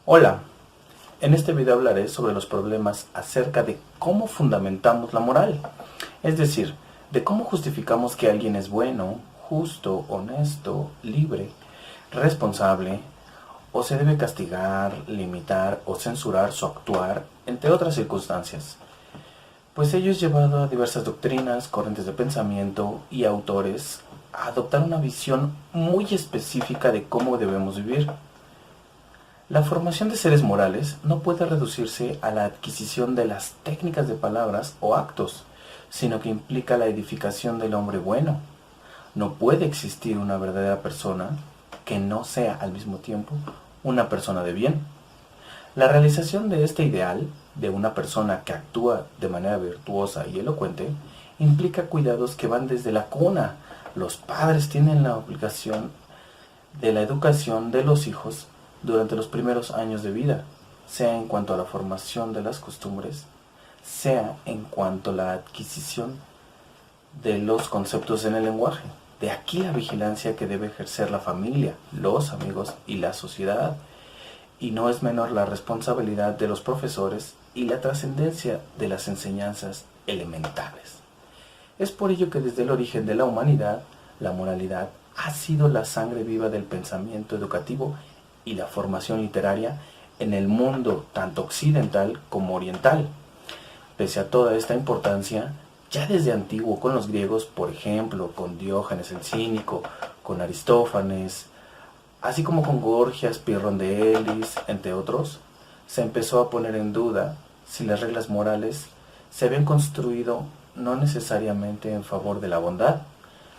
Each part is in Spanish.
Hola, en este video hablaré sobre los problemas acerca de cómo fundamentamos la moral, es decir, de cómo justificamos que alguien es bueno, justo, honesto, libre, responsable, o se debe castigar, limitar o censurar su actuar, entre otras circunstancias. Pues ello es llevado a diversas doctrinas, corrientes de pensamiento y autores a adoptar una visión muy específica de cómo debemos vivir. La formación de seres morales no puede reducirse a la adquisición de las técnicas de palabras o actos, sino que implica la edificación del hombre bueno. No puede existir una verdadera persona que no sea al mismo tiempo una persona de bien. La realización de este ideal, de una persona que actúa de manera virtuosa y elocuente, implica cuidados que van desde la cuna. Los padres tienen la obligación de la educación de los hijos durante los primeros años de vida, sea en cuanto a la formación de las costumbres, sea en cuanto a la adquisición de los conceptos en el lenguaje. De aquí la vigilancia que debe ejercer la familia, los amigos y la sociedad. Y no es menor la responsabilidad de los profesores y la trascendencia de las enseñanzas elementales. Es por ello que desde el origen de la humanidad, la moralidad ha sido la sangre viva del pensamiento educativo y la formación literaria en el mundo tanto occidental como oriental. Pese a toda esta importancia, ya desde antiguo con los griegos, por ejemplo, con Diógenes el Cínico, con Aristófanes, así como con Gorgias, Pirrón de Elis, entre otros, se empezó a poner en duda si las reglas morales se habían construido no necesariamente en favor de la bondad,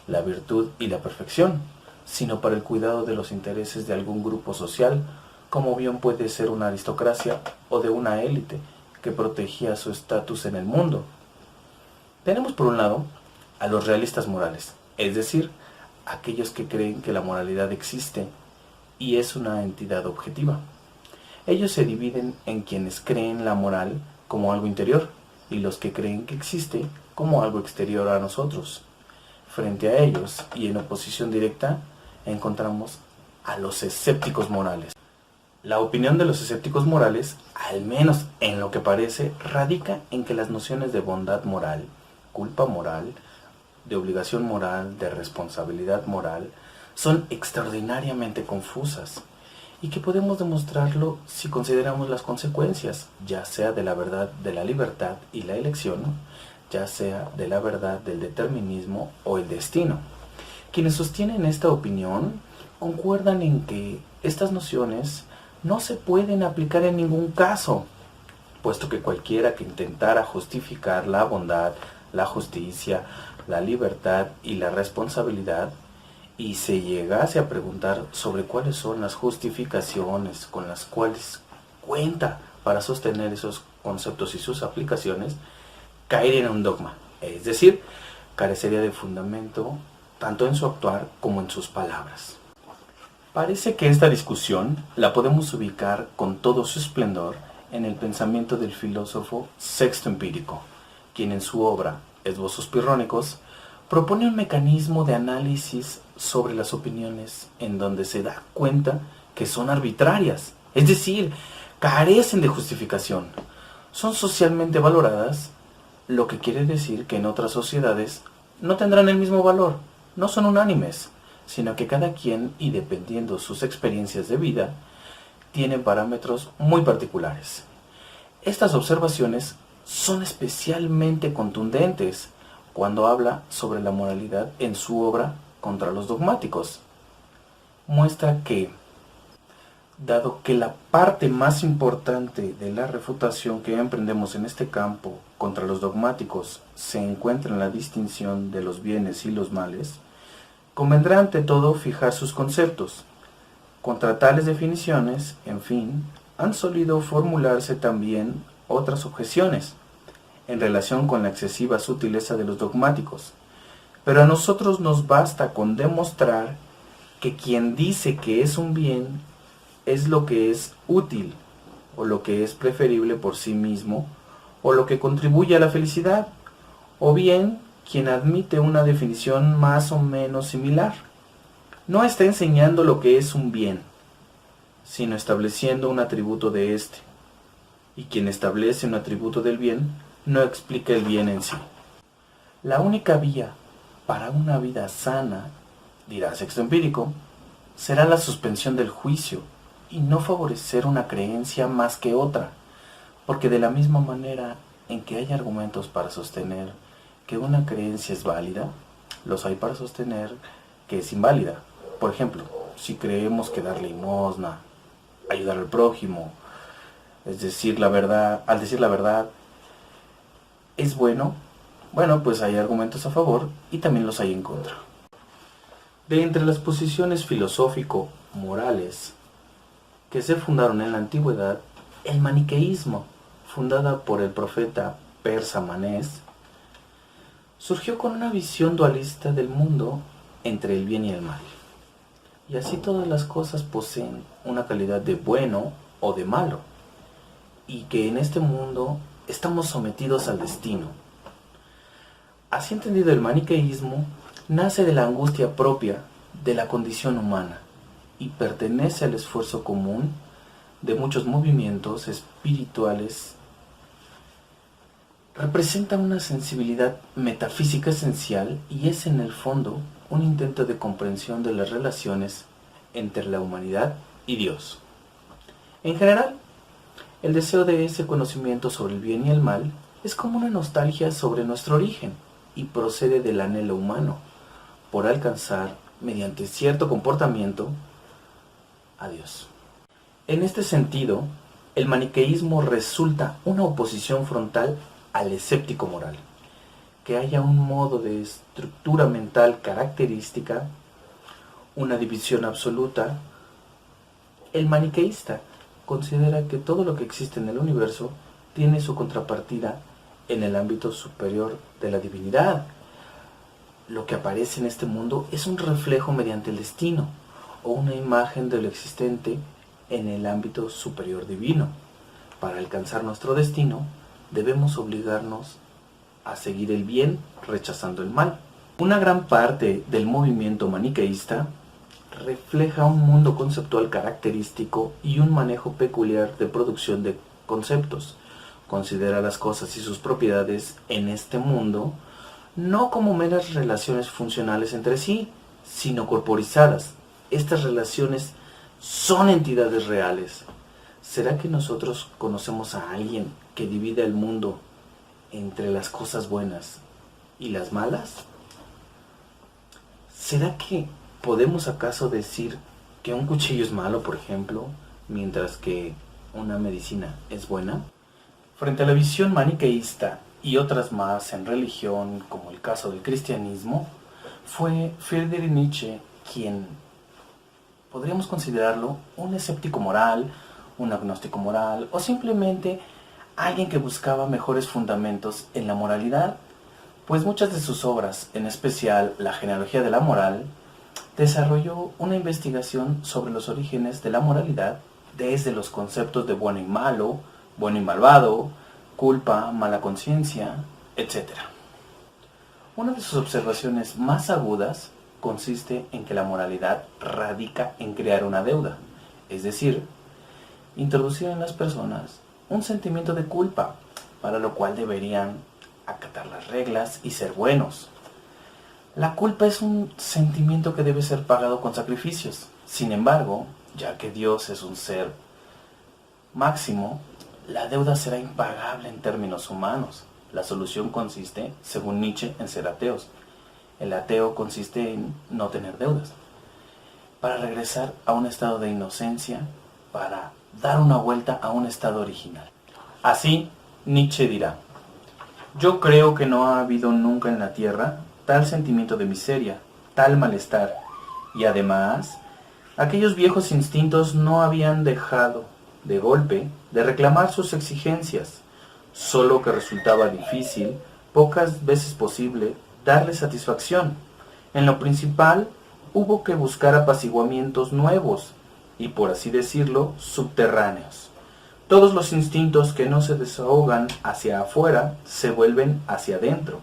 la virtud y la perfección, sino para el cuidado de los intereses de algún grupo social, como bien puede ser una aristocracia o de una élite que protegía su estatus en el mundo. Tenemos por un lado a los realistas morales, es decir, aquellos que creen que la moralidad existe y es una entidad objetiva. Ellos se dividen en quienes creen la moral como algo interior y los que creen que existe como algo exterior a nosotros. Frente a ellos y en oposición directa encontramos a los escépticos morales. La opinión de los escépticos morales, al menos en lo que parece, radica en que las nociones de bondad moral, culpa moral, de obligación moral, de responsabilidad moral, son extraordinariamente confusas y que podemos demostrarlo si consideramos las consecuencias, ya sea de la verdad de la libertad y la elección, ya sea de la verdad del determinismo o el destino. Quienes sostienen esta opinión concuerdan en que estas nociones no se pueden aplicar en ningún caso, puesto que cualquiera que intentara justificar la bondad, la justicia, la libertad y la responsabilidad, y se llegase a preguntar sobre cuáles son las justificaciones con las cuales cuenta para sostener esos conceptos y sus aplicaciones, caería en un dogma, es decir, carecería de fundamento tanto en su actuar como en sus palabras. Parece que esta discusión la podemos ubicar con todo su esplendor en el pensamiento del filósofo Sexto Empírico, quien en su obra Esbozos Pirrónicos propone un mecanismo de análisis sobre las opiniones en donde se da cuenta que son arbitrarias, es decir, carecen de justificación, son socialmente valoradas, lo que quiere decir que en otras sociedades no tendrán el mismo valor, no son unánimes, sino que cada quien, y dependiendo sus experiencias de vida, tiene parámetros muy particulares. Estas observaciones son especialmente contundentes cuando habla sobre la moralidad en su obra Contra los dogmáticos. Muestra que, dado que la parte más importante de la refutación que emprendemos en este campo contra los dogmáticos se encuentra en la distinción de los bienes y los males, convendrá ante todo fijar sus conceptos. Contra tales definiciones, en fin, han solido formularse también otras objeciones en relación con la excesiva sutileza de los dogmáticos. Pero a nosotros nos basta con demostrar que quien dice que es un bien es lo que es útil, o lo que es preferible por sí mismo, o lo que contribuye a la felicidad, o bien quien admite una definición más o menos similar. No está enseñando lo que es un bien, sino estableciendo un atributo de éste. Y quien establece un atributo del bien no explica el bien en sí. La única vía para una vida sana, dirá Sexto Empírico, será la suspensión del juicio y no favorecer una creencia más que otra, porque de la misma manera en que hay argumentos para sostener que una creencia es válida, los hay para sostener que es inválida. Por ejemplo, si creemos que dar limosna, ayudar al prójimo, es decir, al decir la verdad, es bueno, pues hay argumentos a favor y también los hay en contra. De entre las posiciones filosófico-morales que se fundaron en la antigüedad, el maniqueísmo, fundada por el profeta persa Manés, surgió con una visión dualista del mundo entre el bien y el mal. Y así todas las cosas poseen una calidad de bueno o de malo, y que en este mundo estamos sometidos al destino. Así entendido, el maniqueísmo nace de la angustia propia de la condición humana y pertenece al esfuerzo común de muchos movimientos espirituales. Representa una sensibilidad metafísica esencial y es en el fondo un intento de comprensión de las relaciones entre la humanidad y Dios. En general, el deseo de ese conocimiento sobre el bien y el mal es como una nostalgia sobre nuestro origen y procede del anhelo humano por alcanzar, mediante cierto comportamiento, a Dios. En este sentido, el maniqueísmo resulta una oposición frontal al escéptico moral. Que haya un modo de estructura mental característica, una división absoluta. El maniqueísta considera que todo lo que existe en el universo tiene su contrapartida en el ámbito superior de la divinidad. Lo que aparece en este mundo es un reflejo mediante el destino o una imagen de lo existente en el ámbito superior divino. Para alcanzar nuestro destino, debemos obligarnos a seguir el bien rechazando el mal. Una gran parte del movimiento maniqueísta refleja un mundo conceptual característico y un manejo peculiar de producción de conceptos. Considera las cosas y sus propiedades en este mundo no como meras relaciones funcionales entre sí, sino corporizadas. Estas relaciones son entidades reales. ¿Será que nosotros conocemos a alguien que divida el mundo entre las cosas buenas y las malas? ¿Será que podemos acaso decir que un cuchillo es malo, por ejemplo, mientras que una medicina es buena? Frente a la visión maniqueísta y otras más en religión, como el caso del cristianismo, fue Friedrich Nietzsche quien podríamos considerarlo un escéptico moral, un agnóstico moral o simplemente alguien que buscaba mejores fundamentos en la moralidad, pues muchas de sus obras, en especial La genealogía de la moral, desarrolló una investigación sobre los orígenes de la moralidad desde los conceptos de bueno y malo, bueno y malvado, culpa, mala conciencia, etc. Una de sus observaciones más agudas consiste en que la moralidad radica en crear una deuda, es decir, introducir en las personas un sentimiento de culpa, para lo cual deberían acatar las reglas y ser buenos. La culpa es un sentimiento que debe ser pagado con sacrificios. Sin embargo, ya que Dios es un ser máximo, la deuda será impagable en términos humanos. La solución consiste, según Nietzsche, en ser ateos. El ateo consiste en no tener deudas, para regresar a un estado de inocencia, para dar una vuelta a un estado original. Así, Nietzsche dirá: yo creo que no ha habido nunca en la tierra tal sentimiento de miseria, tal malestar, y además, aquellos viejos instintos no habían dejado, de golpe, de reclamar sus exigencias, solo que resultaba difícil, pocas veces posible, darle satisfacción. En lo principal, hubo que buscar apaciguamientos nuevos, y por así decirlo, subterráneos. Todos los instintos que no se desahogan hacia afuera se vuelven hacia adentro.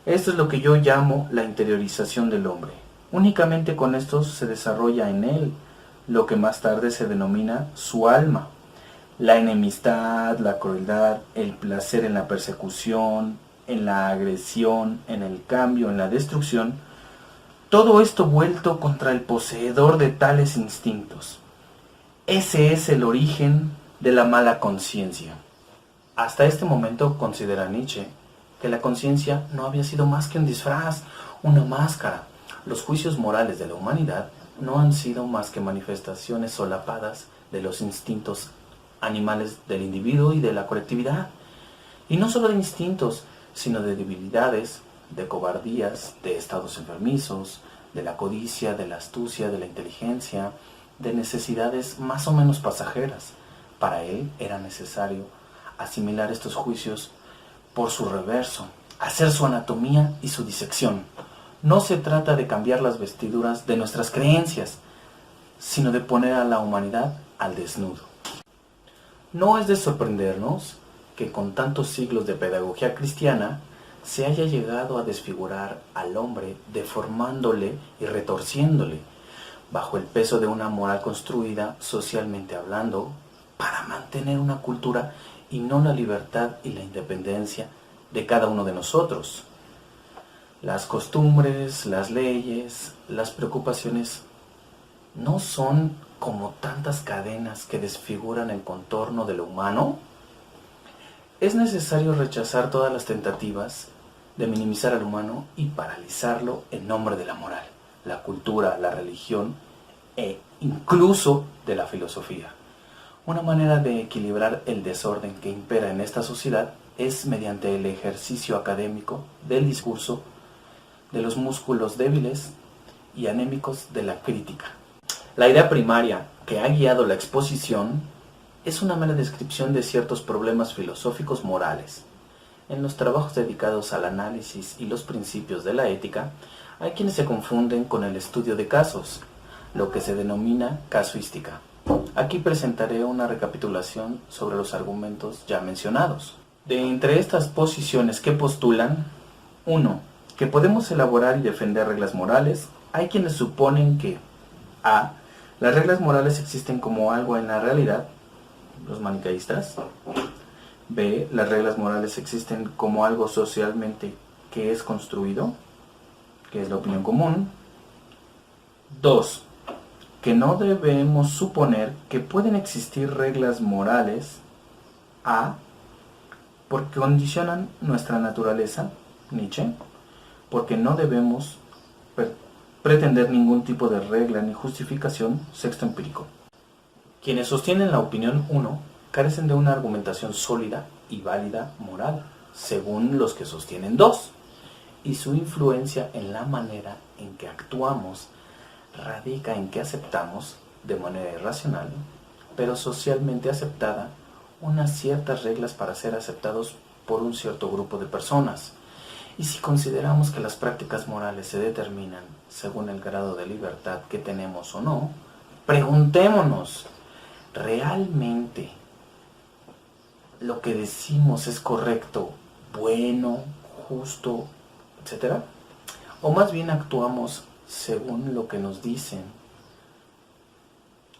Esto es lo que yo llamo la interiorización del hombre. Únicamente con esto se desarrolla en él lo que más tarde se denomina su alma. La enemistad, la crueldad, el placer en la persecución, en la agresión, en el cambio, en la destrucción, todo esto vuelto contra el poseedor de tales instintos. Ese es el origen de la mala conciencia. Hasta este momento considera Nietzsche que la conciencia no había sido más que un disfraz, una máscara. Los juicios morales de la humanidad no han sido más que manifestaciones solapadas de los instintos animales del individuo y de la colectividad. Y no solo de instintos, sino de debilidades, de cobardías, de estados enfermizos, de la codicia, de la astucia, de la inteligencia, de necesidades más o menos pasajeras. Para él era necesario asimilar estos juicios por su reverso, hacer su anatomía y su disección. No se trata de cambiar las vestiduras de nuestras creencias, sino de poner a la humanidad al desnudo. No es de sorprendernos que con tantos siglos de pedagogía cristiana se haya llegado a desfigurar al hombre, deformándole y retorciéndole, bajo el peso de una moral construida socialmente hablando, para mantener una cultura y no la libertad y la independencia de cada uno de nosotros. Las costumbres, las leyes, las preocupaciones no son como tantas cadenas que desfiguran el contorno de lo humano. Es necesario rechazar todas las tentativas de minimizar al humano y paralizarlo en nombre de la moral, la cultura, la religión e incluso de la filosofía. Una manera de equilibrar el desorden que impera en esta sociedad es mediante el ejercicio académico del discurso, de los músculos débiles y anémicos de la crítica. La idea primaria que ha guiado la exposición es una mera descripción de ciertos problemas filosóficos morales. En los trabajos dedicados al análisis y los principios de la ética, hay quienes se confunden con el estudio de casos, lo que se denomina casuística. Aquí presentaré una recapitulación sobre los argumentos ya mencionados. De entre estas posiciones que postulan, 1. Que podemos elaborar y defender reglas morales, hay quienes suponen que a. Las reglas morales existen como algo en la realidad, los maniqueístas. B. Las reglas morales existen como algo socialmente que es construido, que es la opinión común. 2. Que no debemos suponer que pueden existir reglas morales a. Porque condicionan nuestra naturaleza, Nietzsche, porque no debemos pretender ningún tipo de regla ni justificación, sexto empírico. Quienes sostienen la opinión 1 carecen de una argumentación sólida y válida moral, según los que sostienen 2, y su influencia en la manera en que actuamos radica en que aceptamos, de manera irracional, pero socialmente aceptada, unas ciertas reglas para ser aceptados por un cierto grupo de personas. Y si consideramos que las prácticas morales se determinan según el grado de libertad que tenemos o no, preguntémonos, ¿realmente lo que decimos es correcto, bueno, justo, etcétera? ¿O más bien actuamos según lo que nos dicen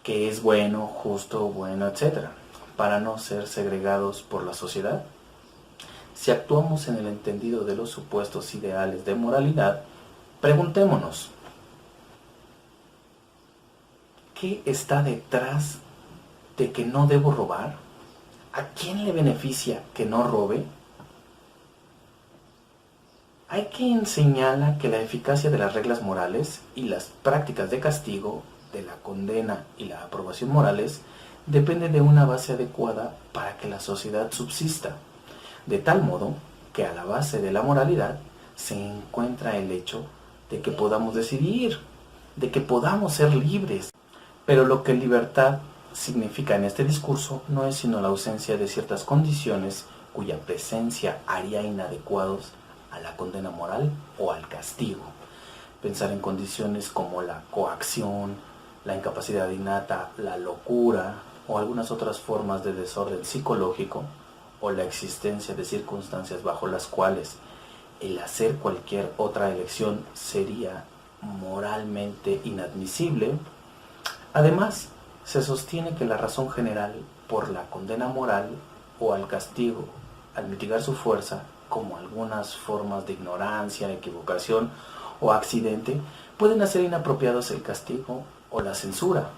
que es bueno, justo, bueno, etcétera, para no ser segregados por la sociedad? Si actuamos en el entendido de los supuestos ideales de moralidad, preguntémonos, ¿qué está detrás de que no debo robar? ¿A quién le beneficia que no robe? Hay quien señala que la eficacia de las reglas morales y las prácticas de castigo, de la condena y la aprobación morales, depende de una base adecuada para que la sociedad subsista, de tal modo que a la base de la moralidad se encuentra el hecho de que podamos decidir, de que podamos ser libres. Pero lo que libertad significa en este discurso no es sino la ausencia de ciertas condiciones cuya presencia haría inadecuados a la condena moral o al castigo. Pensar en condiciones como la coacción, la incapacidad innata, la locura o algunas otras formas de desorden psicológico, o la existencia de circunstancias bajo las cuales el hacer cualquier otra elección sería moralmente inadmisible, Además, se sostiene que la razón general por la condena moral o al castigo, al mitigar su fuerza, como algunas formas de ignorancia, equivocación o accidente, pueden hacer inapropiados el castigo o la censura.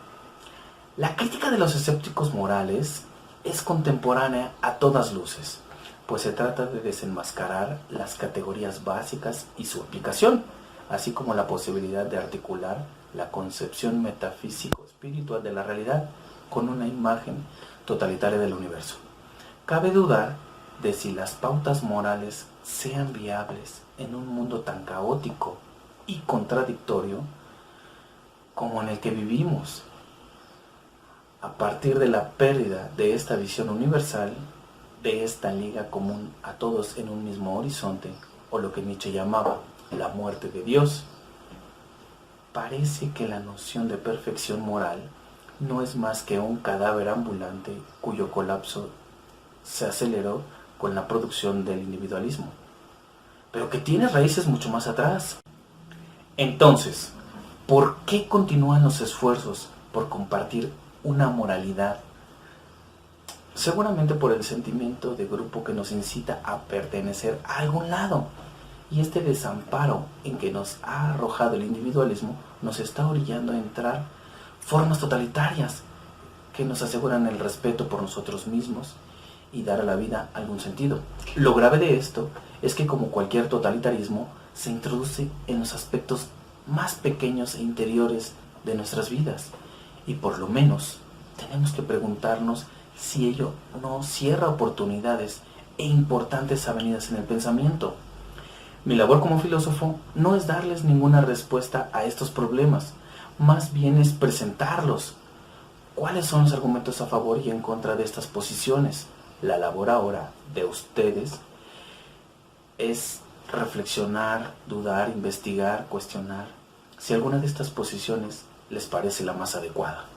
La crítica de los escépticos morales es contemporánea a todas luces, pues se trata de desenmascarar las categorías básicas y su aplicación, así como la posibilidad de articular la concepción metafísico-espiritual de la realidad con una imagen totalitaria del universo. Cabe dudar de si las pautas morales sean viables en un mundo tan caótico y contradictorio como en el que vivimos. A partir de la pérdida de esta visión universal, de esta liga común a todos en un mismo horizonte, o lo que Nietzsche llamaba la muerte de Dios, parece que la noción de perfección moral no es más que un cadáver ambulante cuyo colapso se aceleró con la producción del individualismo, pero que tiene raíces mucho más atrás. Entonces, ¿por qué continúan los esfuerzos por compartir una moralidad? Seguramente por el sentimiento de grupo que nos incita a pertenecer a algún lado. Y este desamparo en que nos ha arrojado el individualismo nos está orillando a entrar formas totalitarias que nos aseguran el respeto por nosotros mismos y dar a la vida algún sentido. Lo grave de esto es que, como cualquier totalitarismo, se introduce en los aspectos más pequeños e interiores de nuestras vidas, y por lo menos tenemos que preguntarnos si ello no cierra oportunidades e importantes avenidas en el pensamiento. Mi labor como filósofo no es darles ninguna respuesta a estos problemas, más bien es presentarlos. ¿Cuáles son los argumentos a favor y en contra de estas posiciones? La labor ahora de ustedes es reflexionar, dudar, investigar, cuestionar si alguna de estas posiciones les parece la más adecuada.